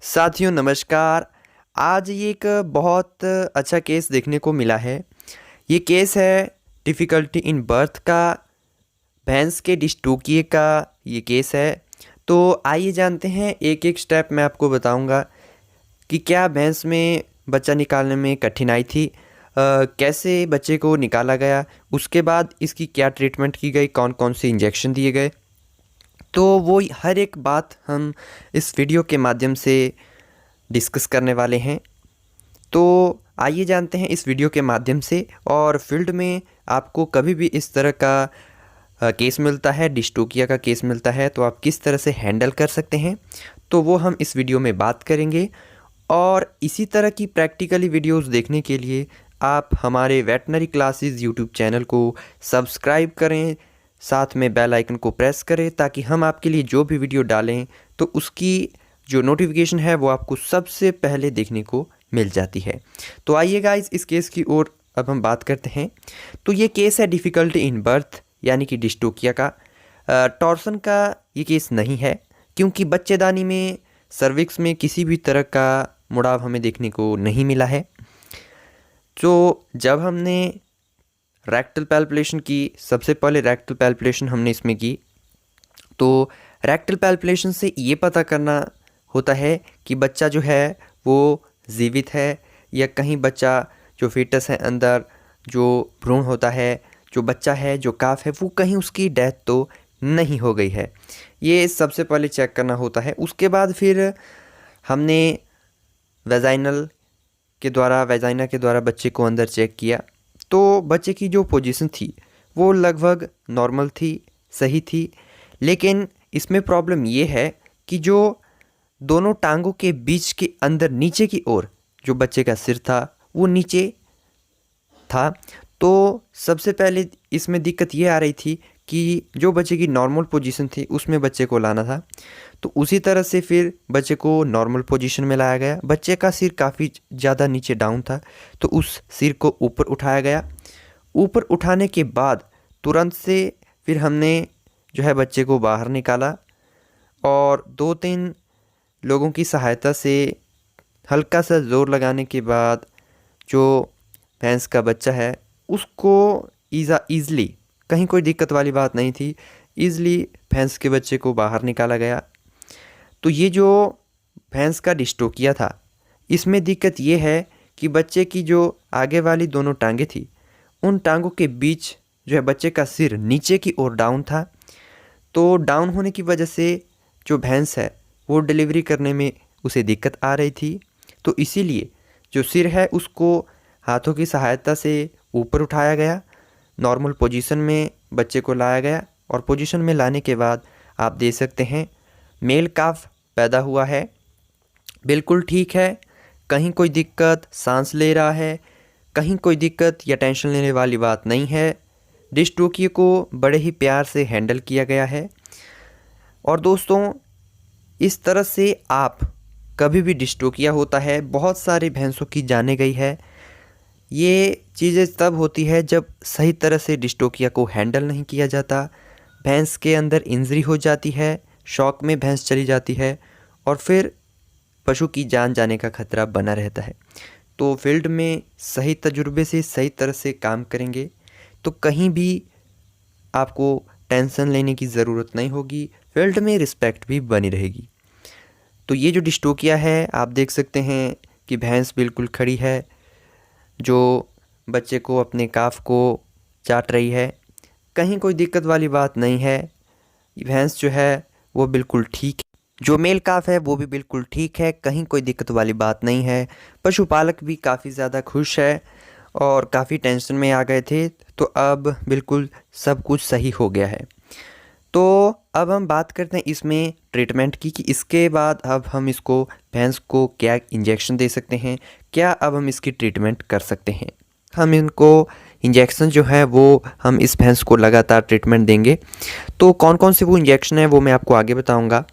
साथियों नमस्कार। आज ये एक बहुत अच्छा केस देखने को मिला है। ये केस है डिफ़िकल्टी इन बर्थ का, भैंस के डिस्टोकिए का ये केस है। तो आइए जानते हैं, एक एक स्टेप मैं आपको बताऊंगा कि क्या भैंस में बच्चा निकालने में कठिनाई थी, कैसे बच्चे को निकाला गया, उसके बाद इसकी क्या ट्रीटमेंट की गई, कौन कौन से इंजेक्शन दिए गए। तो वो हर एक बात हम इस वीडियो के माध्यम से डिस्कस करने वाले हैं। तो आइए जानते हैं इस वीडियो के माध्यम से। और फील्ड में आपको कभी भी इस तरह का केस मिलता है, डिस्टोकिया का केस मिलता है, तो आप किस तरह से हैंडल कर सकते हैं, तो वो हम इस वीडियो में बात करेंगे। और इसी तरह की प्रैक्टिकली वीडियोस देखने के लिए आप हमारे वेटनरी क्लासेस यूट्यूब चैनल को सब्सक्राइब करें, साथ में बेल आइकन को प्रेस करें, ताकि हम आपके लिए जो भी वीडियो डालें तो उसकी जो नोटिफिकेशन है वो आपको सबसे पहले देखने को मिल जाती है। तो आइए गाइस, इस केस की ओर अब हम बात करते हैं। तो ये केस है डिफ़िकल्टी इन बर्थ यानी कि डिस्टोकिया का। टॉर्सन का ये केस नहीं है, क्योंकि बच्चेदानी में सर्विक्स में किसी भी तरह का मुड़ाव हमें देखने को नहीं मिला है। तो जब हमने रेक्टल पैल्पेशन की, सबसे पहले रेक्टल पैल्पेशन हमने इसमें की, तो रेक्टल पैल्पेशन से ये पता करना होता है कि बच्चा जो है वो जीवित है, या कहीं बच्चा जो फीटस है अंदर, जो भ्रूण होता है, जो बच्चा है, जो काफ है, वो कहीं उसकी डेथ तो नहीं हो गई है। ये सबसे पहले चेक करना होता है। उसके बाद फिर हमने वेजाइना के द्वारा बच्चे को अंदर चेक किया। तो बच्चे की जो पोजीशन थी वो लगभग नॉर्मल थी, सही थी। लेकिन इसमें प्रॉब्लम ये है कि जो दोनों टांगों के बीच के अंदर नीचे की ओर जो बच्चे का सिर था वो नीचे था। तो सबसे पहले इसमें दिक्कत ये आ रही थी कि जो बच्चे की नॉर्मल पोजीशन थी उसमें बच्चे को लाना था। तो उसी तरह से फिर बच्चे को नॉर्मल पोजीशन में लाया गया। बच्चे का सिर काफ़ी ज़्यादा नीचे डाउन था, तो उस सिर को ऊपर उठाया गया। ऊपर उठाने के बाद तुरंत से फिर हमने जो है बच्चे को बाहर निकाला, और 2-3 लोगों की सहायता से हल्का सा ज़ोर लगाने के बाद जो भैंस का बच्चा है उसको ईज़ली, कहीं कोई दिक्कत वाली बात नहीं थी, ईज़ली भैंस के बच्चे को बाहर निकाला गया। तो ये जो भैंस का डिस्टोकिया था, इसमें दिक्कत ये है कि बच्चे की जो आगे वाली दोनों टांगें थी, उन टांगों के बीच जो है बच्चे का सिर नीचे की ओर डाउन था। तो डाउन होने की वजह से जो भैंस है वो डिलीवरी करने में उसे दिक्कत आ रही थी। तो इसीलिए जो सिर है उसको हाथों की सहायता से ऊपर उठाया गया, नॉर्मल पोजीशन में बच्चे को लाया गया। और पोजीशन में लाने के बाद आप देख सकते हैं मेल काफ पैदा हुआ है, बिल्कुल ठीक है, कहीं कोई दिक्कत, सांस ले रहा है, कहीं कोई दिक्कत या टेंशन लेने वाली बात नहीं है। डिस्टोकिया को बड़े ही प्यार से हैंडल किया गया है। और दोस्तों, इस तरह से आप कभी भी डिस्टोकिया होता है, बहुत सारी भैंसों की जाने गई है। ये चीज़ें तब होती है जब सही तरह से डिस्टोकिया को हैंडल नहीं किया जाता, भैंस के अंदर इंजरी हो जाती है, शॉक में भैंस चली जाती है, और फिर पशु की जान जाने का खतरा बना रहता है। तो फील्ड में सही तजुर्बे से सही तरह से काम करेंगे तो कहीं भी आपको टेंशन लेने की ज़रूरत नहीं होगी, फील्ड में रिस्पेक्ट भी बनी रहेगी। तो ये जो डिस्टोकिया है, आप देख सकते हैं कि भैंस बिल्कुल खड़ी है, जो बच्चे को, अपने काफ को चाट रही है, कहीं कोई दिक्कत वाली बात नहीं है। भैंस जो है वो बिल्कुल ठीक है, जो मेल काफ है वो भी बिल्कुल ठीक है, कहीं कोई दिक्कत वाली बात नहीं है। पशुपालक भी काफ़ी ज़्यादा खुश है और काफ़ी टेंशन में आ गए थे, तो अब बिल्कुल सब कुछ सही हो गया है। तो अब हम बात करते हैं इसमें ट्रीटमेंट की, कि इसके बाद अब हम इसको, भैंस को क्या इंजेक्शन दे सकते हैं, क्या अब हम इसकी ट्रीटमेंट कर सकते हैं। हम इनको इंजेक्शन जो है वो हम इस भैंस को लगातार ट्रीटमेंट देंगे। तो कौन कौन से वो इंजेक्शन है वो मैं आपको आगे बताऊंगा।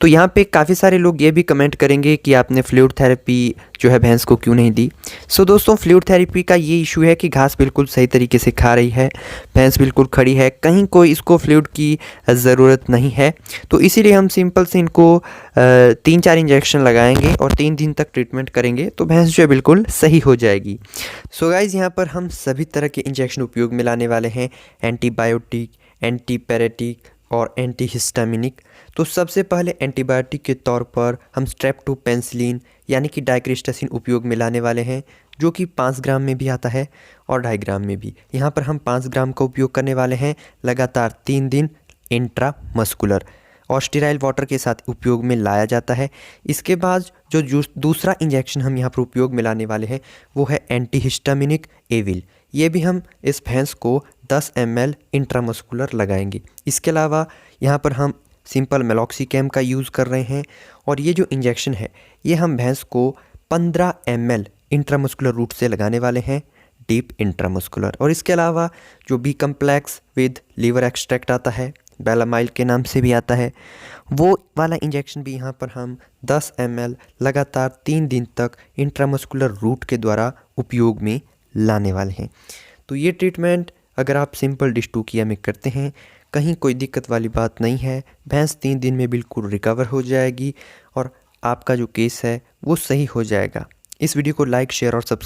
तो यहाँ पे काफ़ी सारे लोग ये भी कमेंट करेंगे कि आपने फ्लूइड थेरेपी जो है भैंस को क्यों नहीं दी। सो दोस्तों, फ्लूइड थेरेपी का ये इशू है कि घास बिल्कुल सही तरीके से खा रही है, भैंस बिल्कुल खड़ी है, कहीं कोई इसको फ्लूइड की ज़रूरत नहीं है। तो इसीलिए हम सिंपल से इनको 3-4 इंजेक्शन लगाएंगे और 3 दिन तक ट्रीटमेंट करेंगे तो भैंस जो है बिल्कुल सही हो जाएगी। सो गाइज़, यहाँ पर हम सभी तरह के इंजेक्शन उपयोग में लाने वाले हैं, एंटीबायोटिक, एंटीपैरेटिक और एंटीहिस्टामिनिक। तो सबसे पहले एंटीबायोटिक के तौर पर हम स्ट्रेप्टोपेनिसिलिन यानी कि डाइक्रिस्टासिन उपयोग में लाने वाले हैं, जो कि 5 ग्राम में भी आता है और 2.5 ग्राम में भी। यहाँ पर हम 5 ग्राम का उपयोग करने वाले हैं लगातार 3 दिन इंट्रामस्कुलर और स्टेराइल वाटर के साथ उपयोग में लाया जाता है। इसके बाद जो दूसरा इंजेक्शन हम यहाँ पर उपयोग में लाने वाले हैं वो है एंटीहिस्टामिनिक एविल। ये भी हम इस भैंस को 10 ml इंट्रामस्कुलर लगाएंगे। इसके अलावा यहाँ पर हम सिंपल मेलॉक्सिकैम का यूज़ कर रहे हैं और ये जो इंजेक्शन है ये हम भैंस को 15 ml इंट्रामस्कुलर रूट से लगाने वाले हैं, डीप इंट्रामस्कुलर। और इसके अलावा जो B complex with liver extract आता है, बेलामाइल के नाम से भी आता है, वो वाला इंजेक्शन भी यहाँ पर हम 10 ml लगातार 3 दिन तक इंट्रामस्कुलर रूट के द्वारा उपयोग में लाने वाले हैं। तो ये ट्रीटमेंट अगर आप सिंपल डिस्टूकिया में करते हैं, कहीं कोई दिक्कत वाली बात नहीं है, भैंस 3 दिन में बिल्कुल रिकवर हो जाएगी और आपका जो केस है वो सही हो जाएगा। इस वीडियो को लाइक, शेयर और सब्सक्राइब